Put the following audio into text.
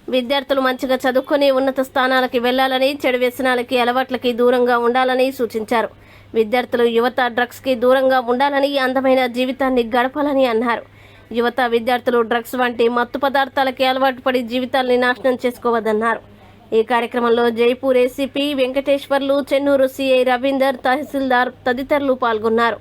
విద్యార్థులు మంచిగా చదువుకొని ఉన్నత స్థానాలకి వెళ్లాలని, చెడు వ్యసనాలకి అలవాట్లకి దూరంగా ఉండాలని సూచించారు. విద్యార్థులు యువత డ్రగ్స్కి దూరంగా ఉండాలని, అందమైన జీవితాన్ని గడపాలని అన్నారు. యువత విద్యార్థులు డ్రగ్స్ వంటి మత్తు పదార్థాలకి అలవాటు పడి జీవితాల్ని నాశనం చేసుకోవద్దన్నారు. ఈ కార్యక్రమంలో జైపూర్ ఏసీపీ వెంకటేశ్వర్లు, చెన్నూరు సిఐ రవీందర్, తహసీల్దార్ తదితరులు పాల్గొన్నారు.